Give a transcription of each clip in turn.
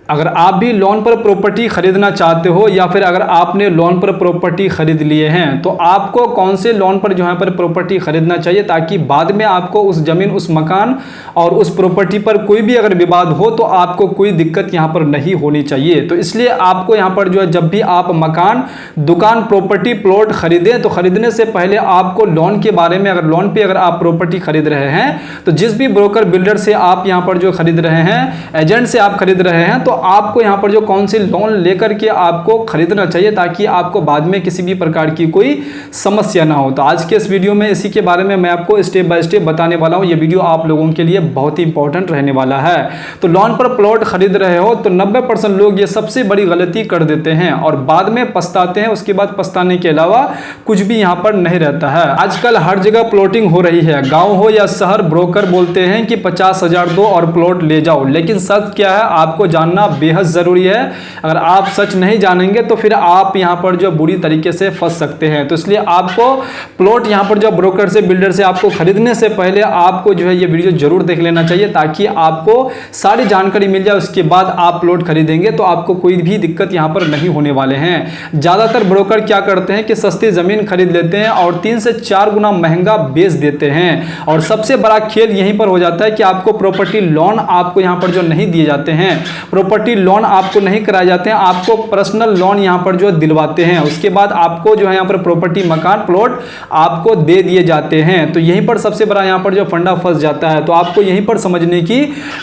अगर आप भी लोन पर प्रॉपर्टी खरीदना चाहते हो या फिर अगर आपने लोन पर प्रॉपर्टी खरीद लिए हैं तो आपको कौन से लोन पर जो है पर प्रॉपर्टी खरीदना चाहिए ताकि बाद में आपको उस जमीन, उस मकान और उस प्रॉपर्टी पर कोई भी अगर विवाद हो तो आपको कोई दिक्कत यहाँ पर नहीं होनी चाहिए। तो इसलिए आपको यहाँ पर जो है जब भी आप मकान, दुकान, प्रॉपर्टी, प्लॉट खरीदें तो खरीदने से पहले आपको लोन के बारे में, अगर लोन पे अगर आप प्रॉपर्टी खरीद रहे हैं तो जिस भी ब्रोकर बिल्डर से आप यहाँ पर जो खरीद रहे हैं, एजेंट से आप खरीद रहे हैं, तो आपको यहाँ पर जो कौन सी लोन लेकर के आपको खरीदना चाहिए ताकि आपको बाद में किसी भी प्रकार की कोई समस्या ना हो। तो आज के इस वीडियो में इसी के बारे में मैं आपको स्टेप बाय स्टेप बताने वाला हूँ। ये वीडियो आप लोगों के लिए बहुत ही इंपॉर्टेंट रहने वाला है। तो लोन पर प्लॉट खरीद रहे हो तो 90% लोग ये सबसे बड़ी गलती कर देते हैं और बाद में पछताते हैं। उसके बाद पछताने के अलावा कुछ भी यहाँ पर नहीं रहता है। आजकल हर जगह प्लॉटिंग हो रही है, गाँव हो या शहर। ब्रोकर बोलते हैं कि 50,000 दो और प्लॉट ले जाओ, लेकिन सच क्या है आपको जानना बेहद जरूरी है। अगर आप सच नहीं जानेंगे तो फिर आप यहां पर जो बुरी तरीके से फंस सकते हैं। तो इसलिए आपको प्लॉट यहां पर जो ब्रोकर से, बिल्डर से आपको खरीदने से पहले आपको जो है ये वीडियो जरूर देख लेना चाहिए ताकि आपको सारी जानकारी मिल जाए। उसके बाद आप प्लॉट खरीदेंगे तो आपको कोई भी दिक्कत यहां पर नहीं होने वाले हैं। ज्यादातर ब्रोकर क्या करते हैं कि सस्ती जमीन खरीद लेते हैं और 3 से 4 गुना महंगा बेच देते हैं और सबसे बड़ा खेल यहीं पर हो जाता है कि आपको प्रॉपर्टी लोन आपको यहां पर जो नहीं दिए जाते हैं, प्रॉपर्टी लोन आपको नहीं कराए जाते हैं, आपको पर्सनल लोन यहां पर जो दिलवाते हैं। उसके बाद आपको जो है यहां पर प्रॉपर्टी, मकान, प्लॉट आपको दे दिए जाते हैं। तो यहीं पर सबसे बड़ा यहां पर जो फंडा फंस जाता है। तो आपको यहीं पर समझने की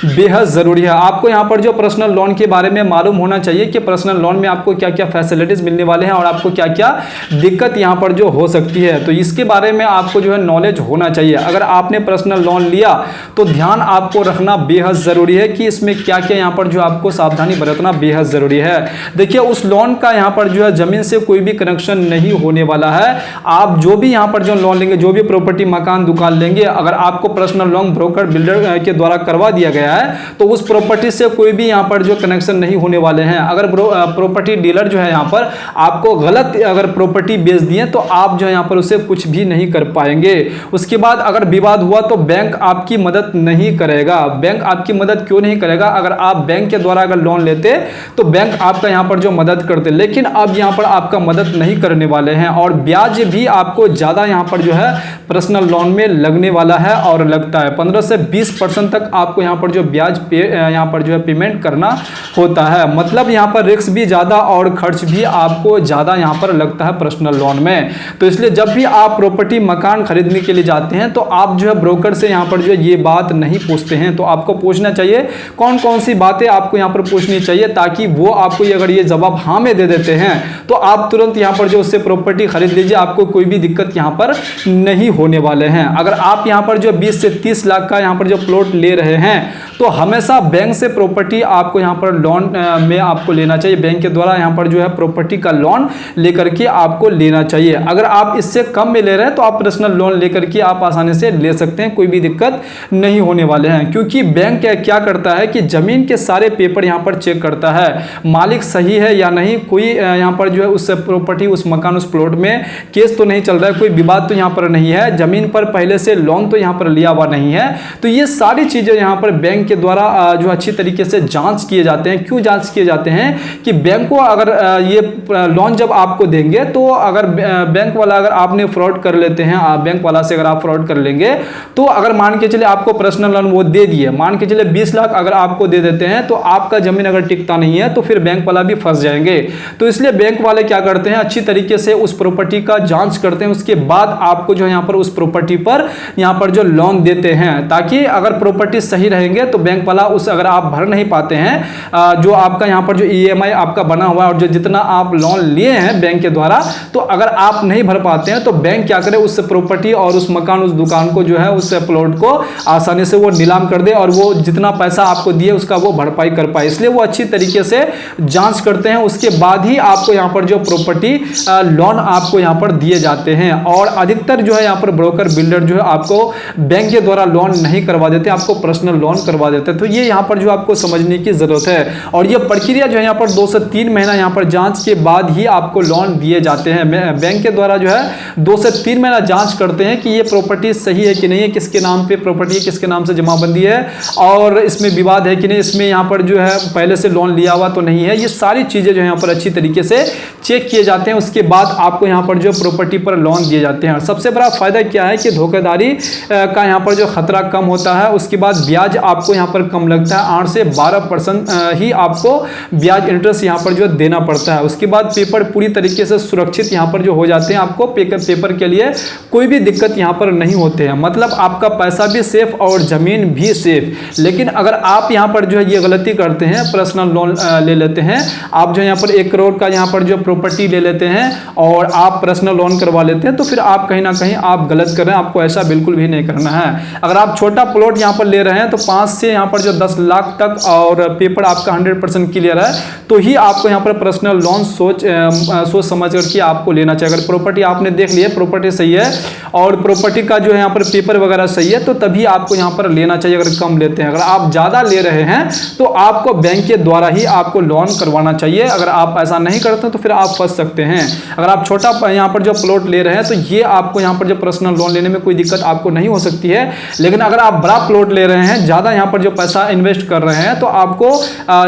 बेहद जरूरी है। आपको यहां पर जो पर्सनल लोन के बारे में मालूम होना चाहिए कि पर्सनल लोन में आपको क्या क्या फैसिलिटीज मिलने वाले हैं और आपको क्या क्या दिक्कत यहां पर जो हो सकती है। तो इसके बारे में आपको जो है नॉलेज होना चाहिए। अगर आपने पर्सनल लोन लिया तो ध्यान आपको रखना बेहद जरूरी है कि इसमें क्या क्या यहां पर जो आपको सावधानी बरतना बेहद जरूरी है। देखिए उस लोन का यहां पर जो है जमीन से कोई भी कनेक्शन नहीं होने वाला है। आप जो भी यहां पर जो लोन लेंगे, जो भी प्रॉपर्टी, मकान, दुकान लेंगे, अगर आपको पर्सनल लोन ब्रोकर, बिल्डर के द्वारा करवा दिया गया है तो उस प्रॉपर्टी से कोई भी यहां पर जो कनेक्शन नहीं होने वाले हैं। अगर प्रॉपर्टी डीलर जो है यहां पर आपको गलत अगर प्रॉपर्टी बेच दिए तो आप जो है यहां पर उसे कुछ भी नहीं कर पाएंगे। उसके बाद अगर विवाद हुआ तो बैंक आपकी मदद नहीं करेगा। बैंक आपकी मदद क्यों नहीं करेगा? अगर आप बैंक के द्वारा अगर लोन लेते तो बैंक आपका यहां पर जो मदद करते, लेकिन अब यहां पर आपका मदद नहीं करने वाले हैं और ब्याज भी आपको ज्यादा यहां पर जो है पर्सनल लोन में लगने वाला है और लगता है 15 से 20% तक आपको यहां पर जो ब्याज यहां पर जो है पेमेंट करना होता है। मतलब यहां पर रिस्क भी ज्यादा और खर्च भी आपको ज्यादा यहां पर लगता है पर्सनल लोन में। तो इसलिए जब भी आप प्रॉपर्टी, मकान खरीदने के लिए जाते हैं तो आप जो है ब्रोकर से यहां पर जो ये बात नहीं पूछते हैं। तो आपको पूछना चाहिए कौन कौन सी बातें आपको यहां पर पूछनी चाहिए ताकि वो आपको अगर ये जवाब हाँ में दे देते हैं तो आप तुरंत यहां पर जो उससे प्रॉपर्टी खरीद लीजिए, आपको कोई भी दिक्कत यहां पर नहीं होने वाले हैं। अगर आप यहां पर जो 20 से 30 लाख का यहां पर जो प्लॉट ले रहे हैं तो हमेशा बैंक से प्रॉपर्टी आपको यहां पर लोन में आपको लेना चाहिए। बैंक के द्वारा यहां पर जो है प्रॉपर्टी का लोन लेकर के आपको लेना चाहिए। अगर आप इससे कम में ले रहे हैं तो आप पर्सनल लोन लेकर के आप आसानी से ले सकते हैं, कोई भी दिक्कत नहीं होने वाले हैं। क्योंकि बैंक क्या करता है कि जमीन के सारे पेपर यहां पर चेक करता है, मालिक सही है या नहीं, कोई यहां पर जो है उस प्रॉपर्टी, उस मकान, उस प्लॉट में केस तो नहीं चल रहा है, कोई विवाद तो यहां पर नहीं है, जमीन पर पहले से लोन तो यहां पर लिया हुआ नहीं है। तो ये सारी चीजें यहां पर बैंक के द्वारा जो अच्छी तरीके से जांच किए जाते हैं। क्यों जांच किए जाते हैं कि बैंक को अगर ये लोन जब आपको देंगे तो अगर बैंक वाला, अगर आपने फ्रॉड कर लेते हैं, बैंक वाला से अगर आप फ्रॉड कर लेंगे तो अगर मान के चले आपको पर्सनल लोन वो दे दिए, मान के चले 20 लाख अगर आपको दे देते हैं तो आपका जमीन अगर टिकता नहीं है तो फिर बैंक वाला भी फंस जाएंगे। तो इसलिए बैंक वाले क्या करते हैं, अच्छी तरीके से उस प्रॉपर्टी का जांच करते हैं, उसके बाद आपको जो यहाँ पर उस प्रॉपर्टी पर यहाँ पर जो लोन देते हैं ताकि अगर प्रॉपर्टी सही रहेंगे तो बैंक वाला उस, अगर आप भर नहीं पाते हैं जो आपका यहाँ पर जो EMI आपका बना हुआ है और जो जितना आप लोन लिए हैं बैंक के द्वारा, तो अगर आप नहीं भर पाते हैं तो बैंक क्या करे, उस प्रॉपर्टी और उस मकान, उस दुकान को जो है, उस प्लॉट को आसानी से वो नीलाम कर दे और वो जितना पैसा आपको दिए उसका वो भरपाई कर पाए। इसलिए वो अच्छी तरीके से जांच करते हैं, उसके बाद ही आपको यहाँ पर जो प्रॉपर्टी लोन आपको यहाँ पर दिए जाते हैं। और अधिकतर जो है यहाँ पर ब्रोकर, बिल्डर जो है आपको बैंक के द्वारा लोन नहीं करवा देते, आपको पर्सनल लोन करवा देते हैं। तो ये यहाँ पर जो आपको समझने की जरूरत है और ये प्रक्रिया जो है यहाँ पर 2 से 3 महीना यहाँ पर जांच के बाद ही आपको लोन दिए जाते हैं। बैंक के द्वारा जो है 2 से 3 महीना जांच करते हैं कि ये प्रॉपर्टी सही है कि नहीं है, किसके नाम पे प्रॉपर्टी है, किसके नाम से जमाबंदी है और इसमें विवाद है कि नहीं, इसमें यहाँ पर जो है पहले से लोन लिया हुआ तो नहीं है, ये सारी चीज़ें जो है यहाँ पर अच्छी तरीके से चेक किए जाते हैं। उसके बाद आपको यहाँ पर जो प्रॉपर्टी पर लोन दिए जाते हैं। सबसे बड़ा फायदा क्या है कि धोखाधड़ी का यहाँ पर जो खतरा कम होता है। उसके बाद ब्याज आपको यहाँ पर कम लगता है, 8 से 12% ही आपको ब्याज इंटरेस्ट यहाँ पर जो देना पड़ता है। उसके बाद पेपर पूरी तरीके से सुरक्षित यहाँ पर जो हो जाते हैं, आपको पेपर के लिए कोई भी दिक्कत यहाँ पर नहीं होते हैं, मतलब आपका पैसा भी सेफ और जमीन भी सेफ। लेकिन अगर आप यहाँ पर जो है ये गलती करते हैं, पर्सनल लोन ले लेते हैं, आप जो यहाँ पर 1 करोड़ का यहाँ पर जो प्रॉपर्टी ले लेते हैं और आप पर्सनल लोन करवा लेते हैं, तो फिर आप कहीं ना कहीं आप गलत कर रहे हैं। आपको ऐसा बिल्कुल भी नहीं करना है। अगर आप छोटा प्लॉट यहाँ पर ले रहे हैं तो 5 से यहाँ पर जो 10 लाख तक और पेपर आपका 100% क्लियर है, तो ही आपको यहाँ पर पर्सनल लोन सोच समझ करके आपको लेना चाहिए। अगर प्रॉपर्टी आपने देख लिया, प्रॉपर्टी सही है और प्रॉपर्टी का जो है यहाँ पर पेपर वगैरह सही है, तो तभी आपको यहाँ पर लेना चाहिए। अगर कम लेते हैं, अगर आप ज़्यादा ले रहे हैं तो आपको बैंक के द्वारा ही आपको लोन करवाना चाहिए। अगर आप ऐसा नहीं करते तो फिर आप फंस सकते हैं। अगर आप छोटा यहाँ पर जो प्लॉट ले रहे हैं तो ये आपको यहाँ पर जो पर्सनल लोन लेने में कोई दिक्कत आपको नहीं हो सकती है। लेकिन अगर आप बड़ा प्लॉट ले रहे हैं, ज़्यादा यहाँ पर जो पैसा इन्वेस्ट कर रहे हैं, तो आपको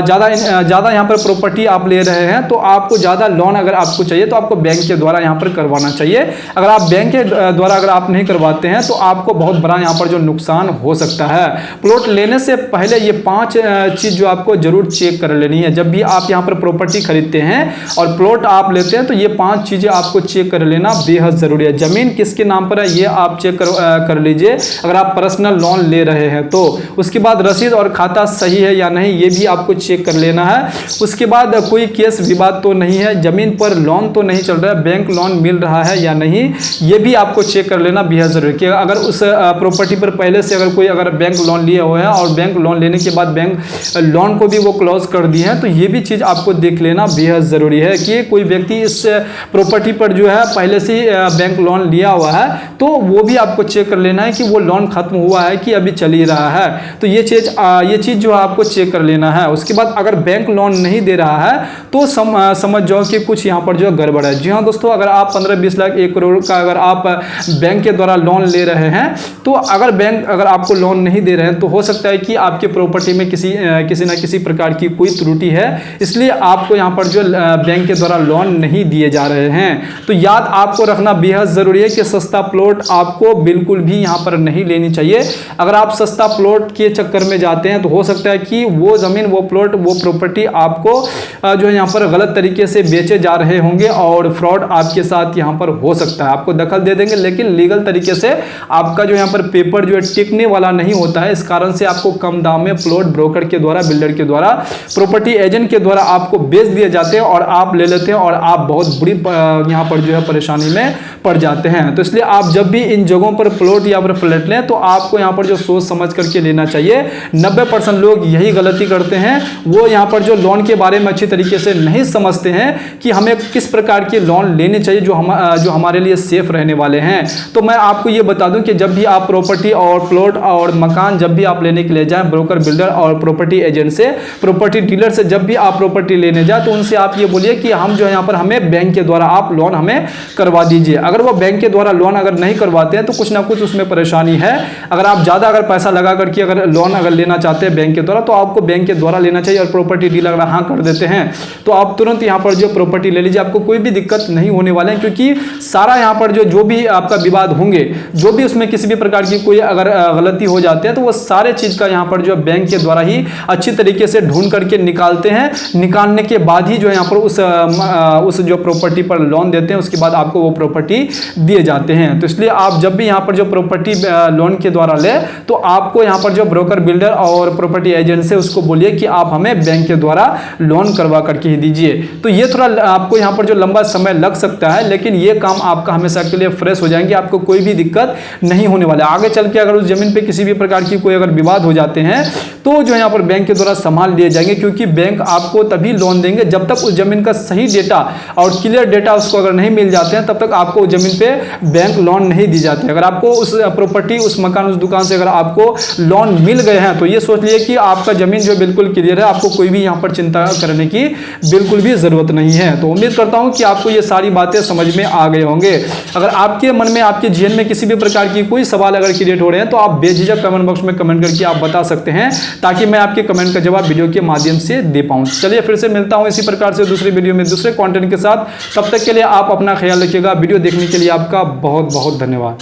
ज़्यादा यहाँ पर प्रॉपर्टी आप ले रहे हैं, तो आपको ज़्यादा लोन अगर आपको चाहिए तो आपको बैंक के द्वारा यहाँ पर करवाना चाहिए। अगर आप बैंक के द्वारा अगर आप नहीं करवाते हैं तो आपको बहुत बड़ा यहाँ पर जो नुकसान हो सकता है। प्लॉट लेने से पहले ये 5 चीज़ जो आपको जरूर चेक कर लेनी है। जब भी आप यहाँ पर प्रॉपर्टी खरीदते हैं और प्लॉट आप लेते हैं तो ये 5 चीज़ें आपको चेक कर लेना बेहद ज़रूरी है। ज़मीन किसके नाम पर है ये आप चेक कर लीजिए, अगर आप पर्सनल लोन ले रहे हैं तो। उसके बाद रसीद और खाता सही है या नहीं, ये भी आपको चेक कर लेना है। उसके बाद कोई केस विवाद तो नहीं है, ज़मीन पर लोन तो नहीं चल रहा है, बैंक लोन मिल रहा है या नहीं, ये भी आपको चेक कर लेना बेहद ज़रूरी है। कि अगर उस प्रॉपर्टी पर पहले से अगर कोई अगर बैंक लोन लिए हुए हैं और बैंक लोन लेने के बाद बैंक लोन को भी वो क्लोज कर दिए हैं, तो ये भी चीज़ आपको देख लेना बेहद ज़रूरी है कि कोई व्यक्ति इस प्रॉपर्टी पर जो है पहले से बैंक लोन लिया हुआ है, तो वो भी आपको चेक कर लेना है कि वो लोन खत्म हुआ है कि अभी चल ही रहा है। तो ये चीज़ जो है आपको चेक कर लेना है। उसके बाद अगर बैंक लोन नहीं दे रहा है तो समझ जाओ कि कुछ यहाँ पर जो गड़बड़ है। जी हाँ दोस्तों, अगर आप 15-20 लाख 1 करोड़ का अगर आप बैंक के द्वारा लोन ले रहे हैं, तो अगर बैंक अगर आपको लोन नहीं दे रहे हैं, तो हो सकता है कि आपके प्रॉपर्टी में किसी ना किसी प्रकार की कोई त्रुटि है, इसलिए आपको यहाँ पर जो बैंक के द्वारा लोन नहीं दिए जा रहे हैं। तो याद आपको रखना बेहद ज़रूरी है कि सस्ता प्लॉट आपको बिल्कुल भी यहाँ पर नहीं लेनी चाहिए। अगर आप सस्ता प्लॉट के चक्कर में जाते हैं तो हो सकता है कि वो ज़मीन, वो प्लॉट, वो प्रॉपर्टी आपको जो है यहाँ पर गलत तरीके से बेचे जा रहे होंगे और फ्रॉड आपके साथ यहाँ पर हो सकता है। आपको दखल दे देंगे, लेकिन लीगल तरीके से आपका जो यहाँ पर पेपर जो है टिकने वाला नहीं होता है। इस कारण से आपको कम दाम में प्लॉट ब्रोकर के द्वारा, बिल्डर के द्वारा, प्रॉपर्टी एजेंट के द्वारा आपको बेच दिए जाते हैं और आप ले लेते हैं और आप बहुत बुरी यहाँ पर जो है परेशानी में पड़ जाते हैं। तो इसलिए आप जब भी इन जगहों पर प्लॉट या फिर फ्लैट लें तो आपको यहाँ पर जो सोच समझ करके लेना चाहिए। 90% लोग यही गलती करते हैं, वो यहाँ पर जो लोन के बारे में अच्छी तरीके से नहीं समझते हैं कि हमें किस प्रकार के लोन लेने चाहिए जो हमारे लिए सेफ रहने वाले हैं। तो मैं आपको ये बता दूं कि जब भी आप प्रॉपर्टी और प्लॉट और मकान जब भी आप लेने के लिए जाएं, ब्रोकर, बिल्डर और प्रॉपर्टी एजेंट से, प्रॉपर्टी डीलर से जब भी आप प्रॉपर्टी लेने जाए तो उनसे आप ये बोलिए कि हम जो है यहाँ पर हमें बैंक के द्वारा आप लोन हमें करवा दीजिए। अगर वो बैंक के द्वारा लोन अगर नहीं करवाते हैं तो कुछ ना कुछ उसमें परेशानी है। अगर आप ज़्यादा अगर पैसा लगा करके अगर लोन अगर लेना चाहते हैं बैंक के द्वारा, तो आपको बैंक के द्वारा लेना चाहिए। और प्रॉपर्टी डीलर अगर हाँ कर देते हैं तो आप तुरंत यहाँ पर जो प्रॉपर्टी ले लीजिए, आपको कोई भी दिक्कत नहीं होने वाले हैं। क्योंकि सारा यहाँ पर जो भी आपका विवाद होंगे, जो भी उसमें किसी भी प्रकार की कोई अगर गलती हो जाती है, तो वो सारे चीज़ का यहाँ पर जो बैंक के द्वारा ही अच्छी तरीके से ढूंढ करके निकालते हैं। निकालने के बाद ही जो यहाँ पर उस जो प्रॉपर्टी पर लोन देते हैं, उसके बाद आपको वो प्रॉपर्टी दिए जाते हैं। तो इसलिए आप जब भी यहाँ पर जो प्रॉपर्टी लोन के द्वारा ले, तो आपको यहाँ पर जो ब्रोकर, बिल्डर और प्रॉपर्टी एजेंट से उसको बोलिए कि आप हमें बैंक के द्वारा लोन करवा करके ही दीजिए। तो ये थोड़ा आपको यहाँ पर जो लंबा समय लग सकता है, लेकिन ये काम आपका हमेशा के लिए फ्रेश हो जाएंगे, आपको कोई भी दिक्कत नहीं होने वाला। आगे चल के अगर उस जमीन पे किसी भी प्रकार की कोई अगर विवाद हो जाते हैं तो जो यहाँ पर बैंक के द्वारा संभाल लिए जाएंगे। क्योंकि बैंक आपको तभी लोन देंगे जब तक उस जमीन का सही डेटा और क्लियर डेटा उसको अगर नहीं मिल जाते हैं, तब तक आपको उस जमीन पे बैंक लोन नहीं दी जाती। अगर आपको उस प्रॉपर्टी, उस मकान, उस दुकान से अगर आपको लोन मिल गए हैं तो ये सोच लिए कि आपका जमीन जो बिल्कुल क्लियर है, आपको कोई भी यहाँ पर चिंता करने की बिल्कुल भी जरूरत नहीं है। तो उम्मीद करता हूँ कि आपको ये सारी बातें समझ में आ गए होंगे। अगर आपके मन में, आपके जहन में किसी भी प्रकार की कोई सवाल अगर क्रिएट हो रहे हैं तो आप बेझिझक कमेंट बॉक्स में कमेंट करके आप बता सकते हैं, ताकि मैं आपके कमेंट का जवाब जवाब वीडियो के माध्यम से दे पाऊँ। चलिए फिर से मिलता हूँ इसी प्रकार से दूसरी वीडियो में दूसरे कंटेंट के साथ। तब तक के लिए आप अपना ख्याल रखिएगा। वीडियो देखने के लिए आपका बहुत बहुत धन्यवाद।